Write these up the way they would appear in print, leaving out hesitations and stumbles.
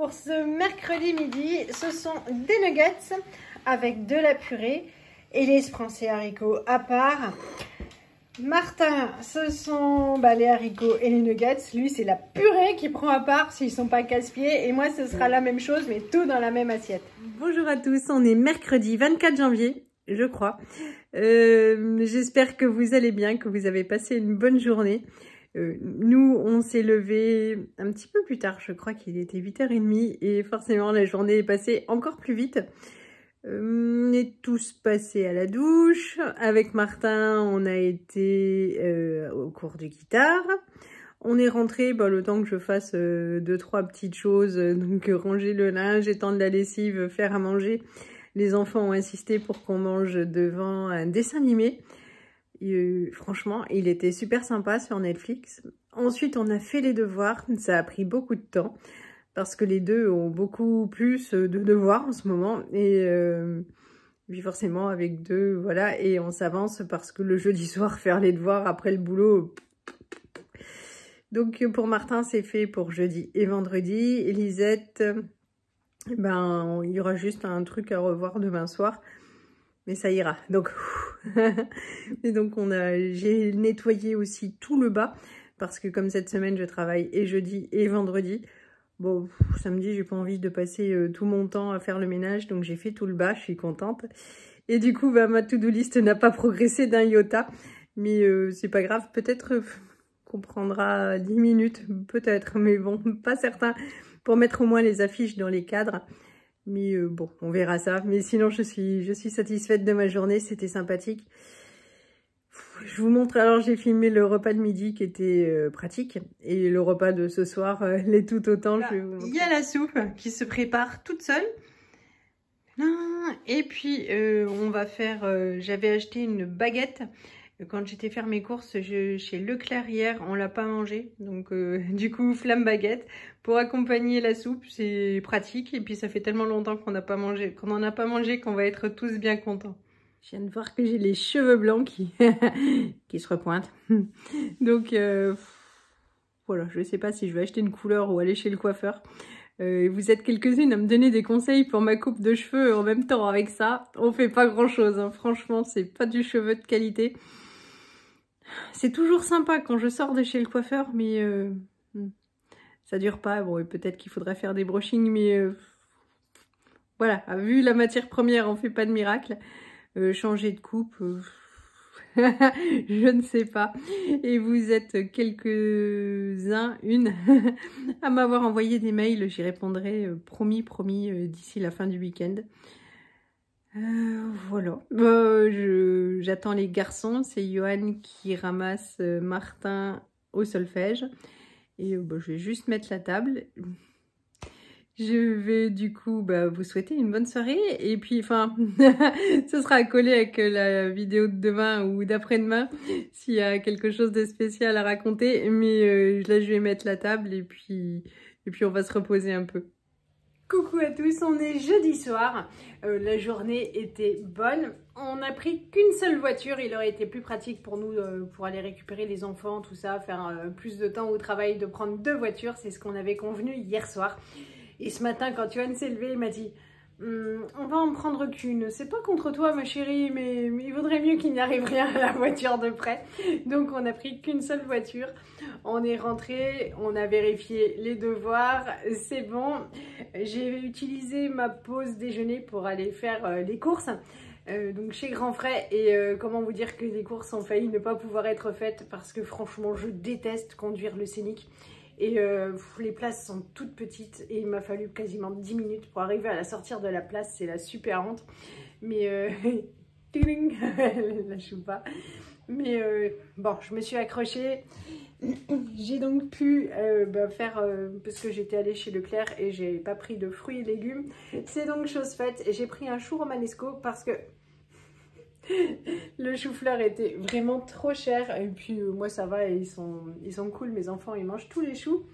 Pour ce mercredi midi, ce sont des nuggets avec de la purée et les français haricots à part. Martin, ce sont les haricots et les nuggets. Lui, c'est la purée qu'il prend à part s'ils ne sont pas casse-pieds. Et moi, ce sera la même chose, mais tout dans la même assiette. Bonjour à tous, on est mercredi 24 janvier, je crois. J'espère que vous allez bien, que vous avez passé une bonne journée. Nous, on s'est levé un petit peu plus tard, je crois qu'il était 8h30 et forcément la journée est passée encore plus vite. On est tous passés à la douche. Avec Martin, on a été au cours de guitare. On est rentré, le temps que je fasse 2-3 petites choses, donc ranger le linge, étendre la lessive, faire à manger. Les enfants ont insisté pour qu'on mange devant un dessin animé. Franchement, il était super sympa sur Netflix. Ensuite, on a fait les devoirs. Ça a pris beaucoup de temps parce que les deux ont beaucoup plus de devoirs en ce moment. Et puis forcément, avec deux, voilà. Et on s'avance parce que le jeudi soir, faire les devoirs après le boulot... Donc, pour Martin, c'est fait pour jeudi et vendredi. Elisette, il y aura juste un truc à revoir demain soir. Mais ça ira. Donc, et donc j'ai nettoyé aussi tout le bas parce que comme cette semaine je travaille et jeudi et vendredi, bon, samedi j'ai pas envie de passer tout mon temps à faire le ménage, donc j'ai fait tout le bas, je suis contente. Et du coup, ma to-do list n'a pas progressé d'un iota, mais c'est pas grave, peut-être qu'on prendra 10 minutes, peut-être, mais bon, pas certain, pour mettre au moins les affiches dans les cadres. Mais bon, on verra ça. Mais sinon, je suis satisfaite de ma journée. C'était sympathique. Je vous montre. Alors, j'ai filmé le repas de midi qui était pratique. Et le repas de ce soir l'est tout autant. Là, il y a la soupe qui se prépare toute seule. Et puis, on va faire... J'avais acheté une baguette. Quand j'étais faire mes courses chez Leclerc hier, on l'a pas mangé. Donc du coup, flamme baguette pour accompagner la soupe, c'est pratique. Et puis ça fait tellement longtemps qu'on n'en a pas mangé qu'on va être tous bien contents. Je viens de voir que j'ai les cheveux blancs qui, qui se repointent. Donc voilà, je ne sais pas si je vais acheter une couleur ou aller chez le coiffeur. Vous êtes quelques-unes à me donner des conseils pour ma coupe de cheveux en même temps avec ça. On fait pas grand-chose, hein. Franchement, c'est pas du cheveu de qualité. C'est toujours sympa quand je sors de chez le coiffeur, mais ça dure pas. Bon, et peut-être qu'il faudrait faire des brushings, mais voilà, vu la matière première, on fait pas de miracle. Changer de coupe, je ne sais pas. Et vous êtes quelques-uns, à m'avoir envoyé des mails. J'y répondrai, promis, d'ici la fin du week-end. Voilà, j'attends les garçons, c'est Johan qui ramasse Martin au solfège et je vais juste mettre la table. Je vais du coup vous souhaiter une bonne soirée et puis ce sera accolé avec la vidéo de demain ou d'après-demain s'il y a quelque chose de spécial à raconter, mais là je vais mettre la table et puis on va se reposer un peu. Coucou à tous, on est jeudi soir, la journée était bonne, on n'a pris qu'une seule voiture, il aurait été plus pratique pour nous pour aller récupérer les enfants, tout ça, faire plus de temps au travail, de prendre 2 voitures, c'est ce qu'on avait convenu hier soir. Et ce matin quand Johan s'est levé, il m'a dit on va en prendre qu'une, c'est pas contre toi ma chérie, mais il vaudrait mieux qu'il n'y arrive rien à la voiture de près. Donc on n'a pris qu'une seule voiture, on est rentré, on a vérifié les devoirs, c'est bon. J'ai utilisé ma pause déjeuner pour aller faire les courses, donc chez Grand Frais, et comment vous dire que les courses ont failli ne pas pouvoir être faites parce que franchement je déteste conduire le Scénic. Et les places sont toutes petites et il m'a fallu quasiment 10 minutes pour arriver à la sortir de la place, c'est la super honte. Mais la chou pas. Mais bon, je me suis accrochée. J'ai donc pu faire, parce que j'étais allée chez Leclerc et j'ai pas pris de fruits et légumes. C'est donc chose faite et j'ai pris un chou romanesco parce que le chou-fleur était vraiment trop cher et puis moi ça va, ils sont cool, mes enfants ils mangent tous les choux.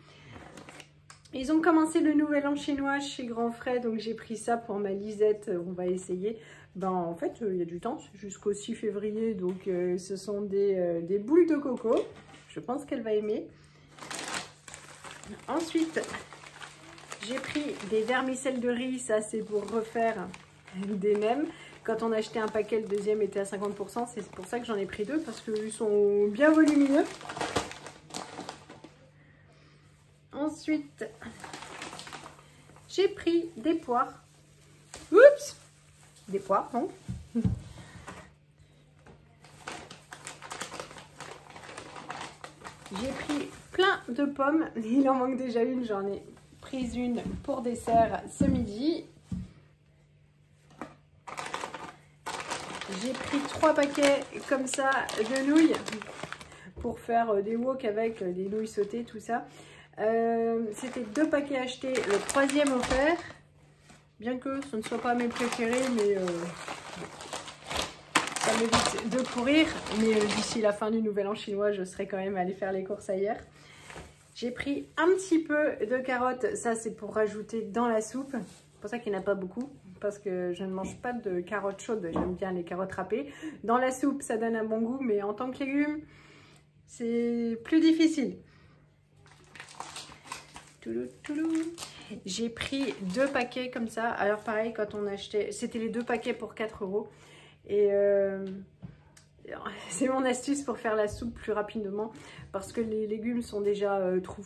Ils ont commencé le nouvel an chinois chez Grand Frais, donc j'ai pris ça pour ma Lisette, on va essayer. En fait il y a du temps, jusqu'au 6 février, donc ce sont des boules de coco, je pense qu'elle va aimer. Ensuite J'ai pris des vermicelles de riz, ça c'est pour refaire des nems. Quand on achetait un paquet, le deuxième était à 50%, c'est pour ça que j'en ai pris deux, parce qu'ils sont bien volumineux. Ensuite, j'ai pris des poires. Oups! Des poires, non? J'ai pris plein de pommes. Il en manque déjà une, j'en ai prise une pour dessert ce midi. J'ai pris 3 paquets comme ça de nouilles pour faire des wok avec des nouilles sautées, tout ça. C'était 2 paquets achetés, le 3e offert. Bien que ce ne soit pas mes préférés, mais ça m'évite de courir. Mais d'ici la fin du nouvel an chinois, je serai quand même allée faire les courses ailleurs. J'ai pris un petit peu de carottes, ça c'est pour rajouter dans la soupe. C'est pour ça qu'il n'y en a pas beaucoup, parce que je ne mange pas de carottes chaudes, j'aime bien les carottes râpées. Dans la soupe, ça donne un bon goût, mais en tant que légume, c'est plus difficile. J'ai pris 2 paquets comme ça. Alors pareil, quand on achetait, c'était les 2 paquets pour 4 €. Et c'est mon astuce pour faire la soupe plus rapidement, parce que les légumes sont déjà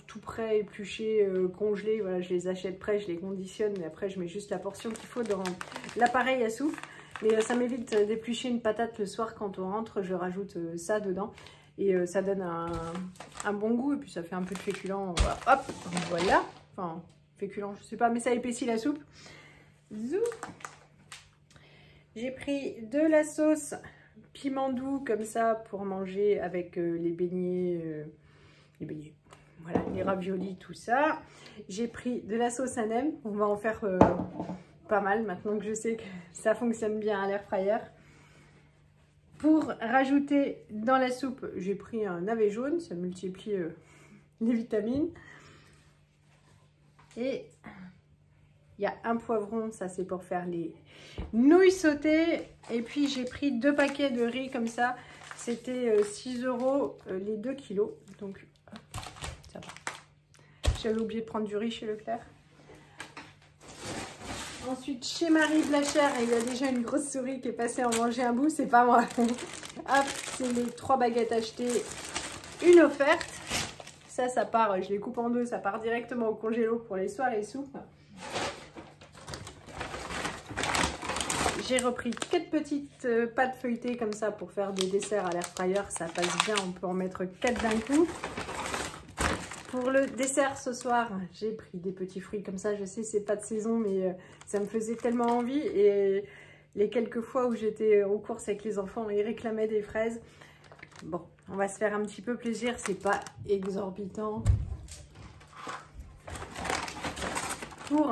tout prêts, épluchés, congelés. Voilà, je les achète prêts, je les conditionne et après je mets juste la portion qu'il faut dans l'appareil à soupe. Mais ça m'évite d'éplucher une patate le soir quand on rentre, je rajoute ça dedans et ça donne un bon goût et puis ça fait un peu de féculent. Hop, voilà. Enfin, féculent, je sais pas, mais ça épaissit la soupe. Zou. J'ai pris de la sauce piment doux comme ça pour manger avec les beignets, voilà, les raviolis, tout ça. J'ai pris de la sauce à nem, on va en faire pas mal maintenant que je sais que ça fonctionne bien à l'air fryer. Pour rajouter dans la soupe, j'ai pris un navet jaune, ça multiplie les vitamines. Et il y a un poivron, ça c'est pour faire les nouilles sautées. Et puis j'ai pris 2 paquets de riz comme ça. C'était 6 € les 2 kilos. Donc ça va. J'avais oublié de prendre du riz chez Leclerc. Ensuite chez Marie Blachère, il y a déjà une grosse souris qui est passée en manger un bout. C'est pas moi. Hop, c'est les 3 baguettes achetées. Une offerte. Ça part, je les coupe en 2. Ça part directement au congélo pour les soirées soupes. J'ai repris 4 petites pâtes feuilletées comme ça pour faire des desserts à l'air fryer. Ça passe bien, on peut en mettre 4 d'un coup. Pour le dessert ce soir, j'ai pris des petits fruits comme ça. Je sais, c'est pas de saison, mais ça me faisait tellement envie. Et les quelques fois où j'étais aux courses avec les enfants, ils réclamaient des fraises. Bon, on va se faire un petit peu plaisir. C'est pas exorbitant. Pour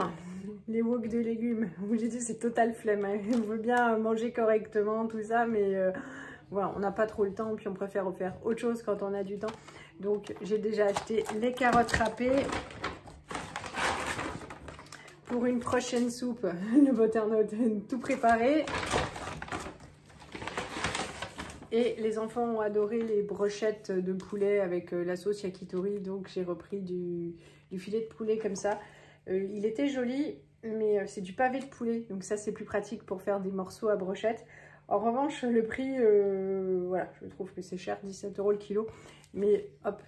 les wok de légumes, où j'ai dit c'est total flemme, hein. On veut bien manger correctement, tout ça, mais voilà, on n'a pas trop le temps, puis on préfère faire autre chose quand on a du temps. Donc j'ai déjà acheté les carottes râpées. Pour une prochaine soupe, le butternut tout préparé. Et les enfants ont adoré les brochettes de poulet avec la sauce yakitori, donc j'ai repris du filet de poulet comme ça. Il était joli, mais c'est du pavé de poulet, donc ça c'est plus pratique pour faire des morceaux à brochette. En revanche, le prix, voilà, je trouve que c'est cher, 17 € le kilo, mais hop,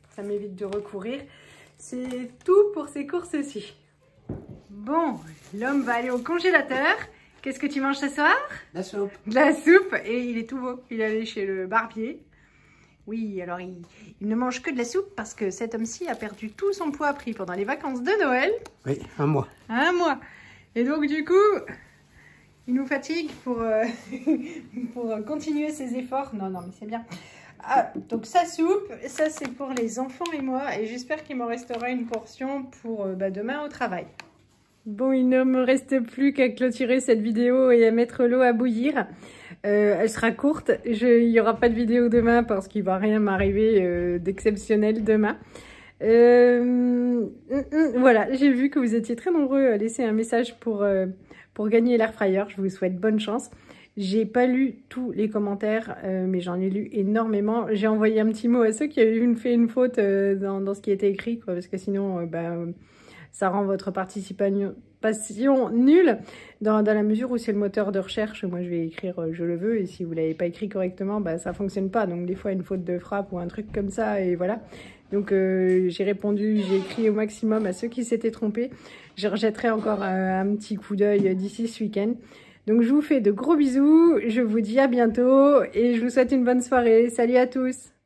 ça m'évite de recourir. C'est tout pour ces courses-ci. Bon, l'homme va aller au congélateur. Qu'est-ce que tu manges ce soir? La soupe. De la soupe, et il est tout beau. Il est allé chez le barbier. Oui, alors il ne mange que de la soupe parce que cet homme-ci a perdu tout son poids pris pendant les vacances de Noël. Oui, un mois. Un mois. Et donc du coup, il nous fatigue pour continuer ses efforts. Non, mais c'est bien. Ah, donc sa soupe, ça c'est pour les enfants et moi. Et j'espère qu'il m'en restera une portion pour demain au travail. Bon, il ne me reste plus qu'à clôturer cette vidéo et à mettre l'eau à bouillir. Elle sera courte. Il n'y aura pas de vidéo demain parce qu'il ne va rien m'arriver d'exceptionnel demain. Voilà, j'ai vu que vous étiez très nombreux à laisser un message pour gagner l'air fryer. Je vous souhaite bonne chance. J'ai pas lu tous les commentaires, mais j'en ai lu énormément. J'ai envoyé un petit mot à ceux qui avaient fait une faute dans ce qui était écrit, quoi, parce que sinon, ça rend votre participation nulle, dans la mesure où c'est le moteur de recherche. Moi, je vais écrire « je le veux » et si vous ne l'avez pas écrit correctement, bah, ça ne fonctionne pas. Donc, des fois, une faute de frappe ou un truc comme ça, et voilà. Donc, j'ai répondu, j'ai écrit au maximum à ceux qui s'étaient trompés. Je rejetterai encore un petit coup d'œil d'ici ce week-end. Donc, je vous fais de gros bisous, je vous dis à bientôt et je vous souhaite une bonne soirée. Salut à tous!